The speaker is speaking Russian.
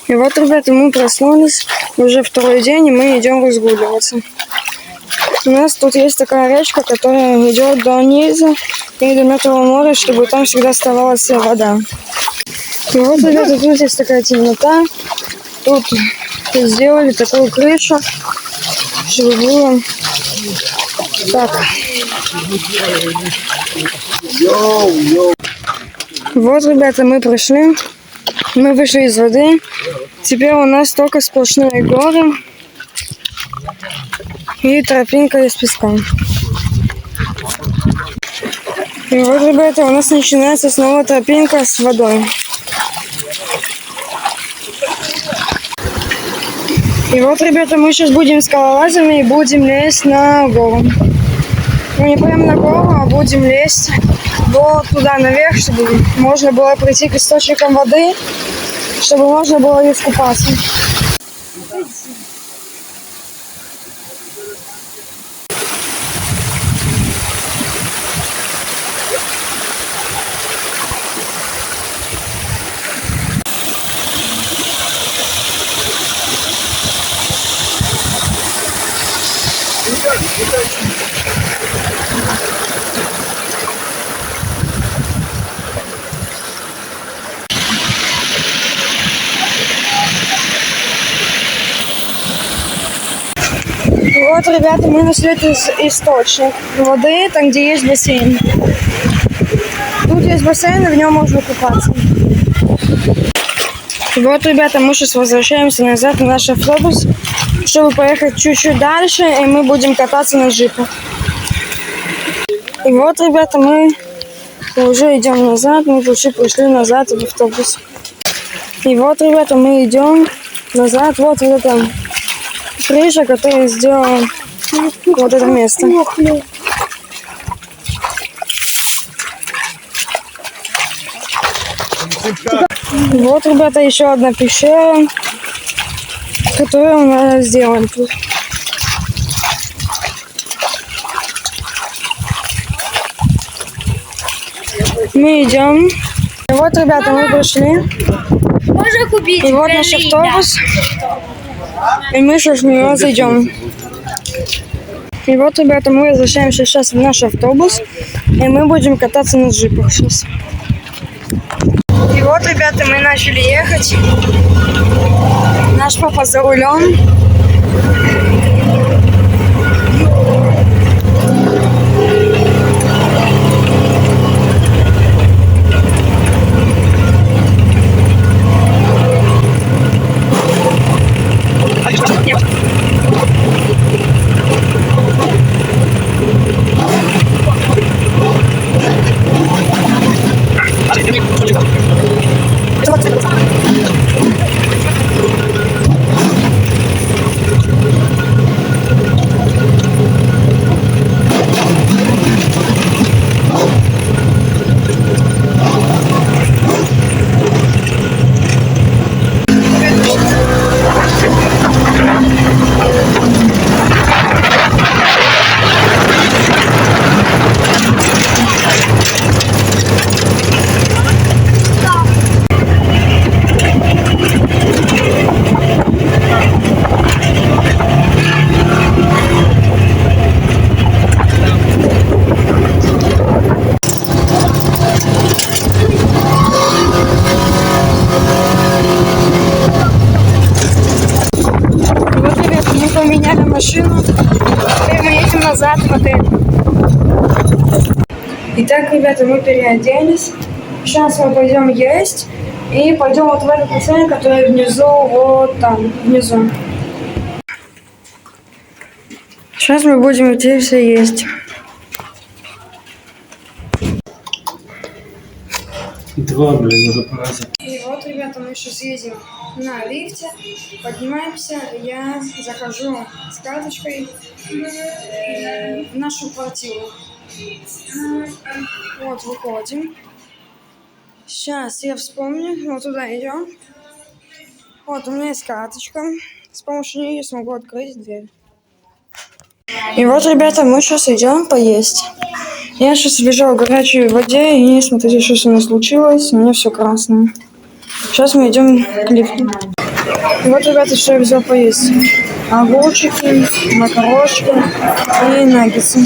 И вот, ребята, мы проснулись, уже второй день, и мы идем разгуливаться. У нас тут есть такая речка, которая идет до низа и до Мертвого моря, чтобы там всегда оставалась вода. И вот, ребята, тут есть такая темнота. Тут сделали такую крышу, чтобы было так. Вот, ребята, мы пришли. Мы вышли из воды. Теперь у нас только сплошные горы и тропинка из песка. И вот, ребята, у нас начинается снова тропинка с водой. И вот, ребята, мы сейчас будем скалолазами и будем лезть на гору. Ну, не прям на гору, а будем лезть вот туда наверх, чтобы можно было прийти к источникам воды, чтобы можно было искупаться. Вот, ребята, мы нашли этот источник воды, там, где есть бассейн. Тут есть бассейн, и в нем можно купаться. И вот, ребята, мы сейчас возвращаемся назад на наш автобус, чтобы поехать чуть-чуть дальше, и мы будем кататься на джипах. И вот, ребята, мы уже идем назад, мы пришли назад в автобус. И вот, ребята, мы идем назад, вот эта крыша, которая сделала вот это место. Вот, ребята, еще одна пещера, которую мы сделаем тут. Мы идем. И вот, ребята, мы пришли. Можно купить. И вот наш автобус. И мы сейчас в него зайдем. И вот, ребята, мы возвращаемся сейчас в наш автобус. И мы будем кататься на джипах сейчас. И вот, ребята, мы начали ехать. Наш папа за рулем. Поменяли машину, теперь мы едем назад в отель. Итак, ребята, мы переоделись. Сейчас мы пойдем есть и пойдем вот в этот бассейн, который внизу, вот там, внизу. Сейчас мы будем идти все есть. Уже пора. И вот, ребята, мы сейчас едем на лифте, поднимаемся, я захожу с карточкой в нашу квартиру. Вот, выходим. Сейчас я вспомню, вот туда идем. Вот, у меня есть карточка, с помощью нее я смогу открыть дверь. И вот, ребята, мы сейчас идем поесть. Я сейчас лежала в горячей воде, и смотрите, что со мной случилось, у меня все красное. Сейчас мы идем к лифту. И вот, ребята, что я взял поесть. Огурчики, макарошки и наггетсы.